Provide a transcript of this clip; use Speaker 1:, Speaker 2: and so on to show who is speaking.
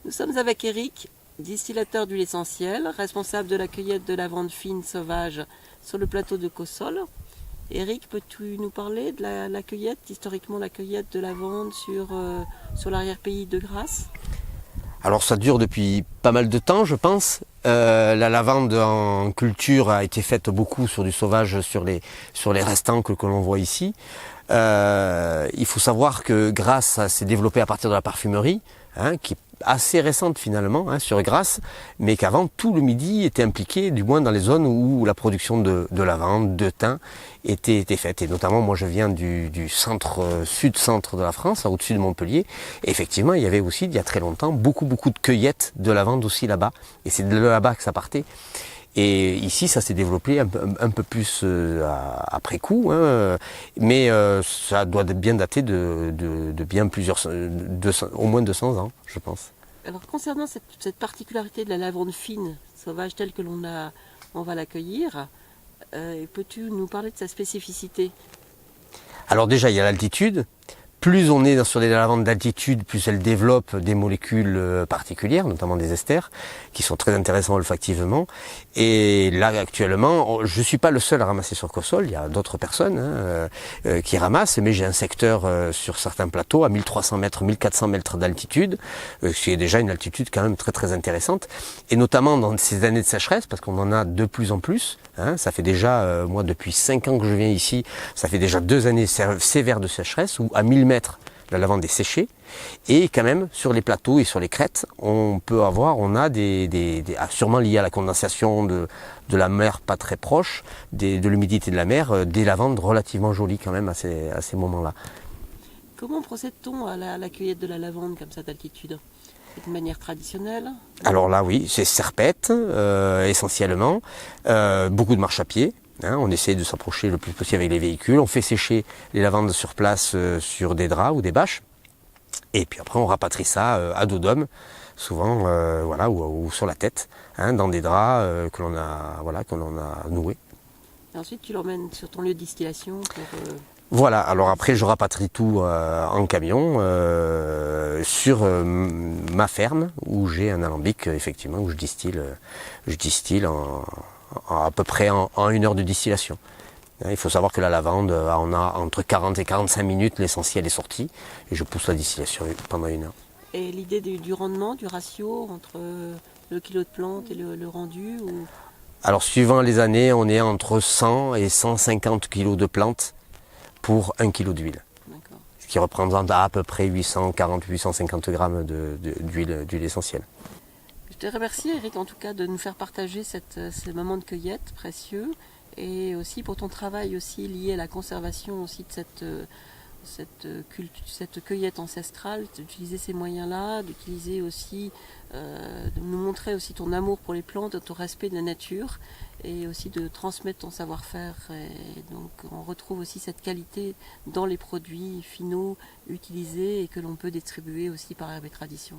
Speaker 1: Nous sommes avec Eric, distillateur d'huile essentielle, responsable de la cueillette de lavande fine sauvage sur le plateau de Cossol. Eric, peux-tu nous parler de la cueillette, historiquement la cueillette de lavande sur l'arrière-pays de Grasse?
Speaker 2: Alors ça dure depuis pas mal de temps, je pense. La lavande en culture a été faite beaucoup sur du sauvage, sur les restants que l'on voit ici. Il faut savoir que Grasse s'est développé à partir de la parfumerie, qui est assez récente finalement, sur Grasse, mais qu'avant tout le Midi était impliqué, du moins dans les zones où la production de lavande, de thym était faite. Et notamment, moi je viens du centre, sud-centre de la France, au-dessus de Montpellier. Et effectivement, il y avait aussi, il y a très longtemps, beaucoup de cueillettes de lavande aussi là-bas. Et c'est de là-bas que ça partait. Et ici, ça s'est développé un peu plus après coup, mais ça doit bien dater de bien au moins 200 ans, je pense.
Speaker 1: Alors concernant cette particularité de la lavande fine sauvage telle que on va l'accueillir, peux-tu nous parler de sa spécificité?
Speaker 2: Alors déjà, il y a l'altitude. Plus on est sur des lavandes d'altitude, plus elles développent des molécules particulières, notamment des esters, qui sont très intéressants olfactivement. Et là, actuellement, je ne suis pas le seul à ramasser sur Cossol, il y a d'autres personnes qui ramassent, mais j'ai un secteur sur certains plateaux à 1300 mètres, 1400 mètres d'altitude, ce qui est déjà une altitude quand même très intéressante. Et notamment dans ces années de sécheresse, parce qu'on en a de plus en plus, ça fait déjà, moi depuis 5 ans que je viens ici, ça fait déjà 2 années sévères de sécheresse, où à 1000 mètres, la lavande est séchée, et quand même sur les plateaux et sur les crêtes, on a sûrement lié à la condensation de la mer pas très proche, de l'humidité de la mer, des lavandes relativement jolies quand même à ces moments-là.
Speaker 1: Comment procède-t-on à la cueillette de la lavande comme ça d'altitude? C'est une manière traditionnelle?
Speaker 2: Alors là oui, c'est serpette essentiellement, beaucoup de marche à pied. On essaie de s'approcher le plus possible avec les véhicules. On fait sécher les lavandes sur place sur des draps ou des bâches. Et puis après, on rapatrie ça à dos d'homme, souvent, ou sur la tête, dans des draps que l'on a noués.
Speaker 1: Et ensuite, tu l'emmènes sur ton lieu de distillation
Speaker 2: Voilà, alors après je rapatrie tout en camion sur ma ferme où j'ai un alambic effectivement où je distille à peu près en 1 heure de distillation. Il faut savoir que la lavande, on a entre 40 et 45 minutes, l'essentiel est sorti, et je pousse la distillation pendant 1 heure.
Speaker 1: Et l'idée du rendement, du ratio entre le kilo de plante et le rendu
Speaker 2: Alors suivant les années, on est entre 100 et 150 kg de plantes pour 1 kg d'huile.
Speaker 1: D'accord.
Speaker 2: Ce qui représente à peu près 840-850 grammes d'huile essentielle.
Speaker 1: Je te remercie Eric en tout cas de nous faire partager ces moments de cueillette précieux et aussi pour ton travail aussi lié à la conservation aussi de cette cueillette ancestrale, d'utiliser ces moyens-là, d'utiliser aussi, de nous montrer aussi ton amour pour les plantes, ton respect de la nature et aussi de transmettre ton savoir-faire. Et donc on retrouve aussi cette qualité dans les produits finaux utilisés et que l'on peut distribuer aussi par Herbe et Tradition.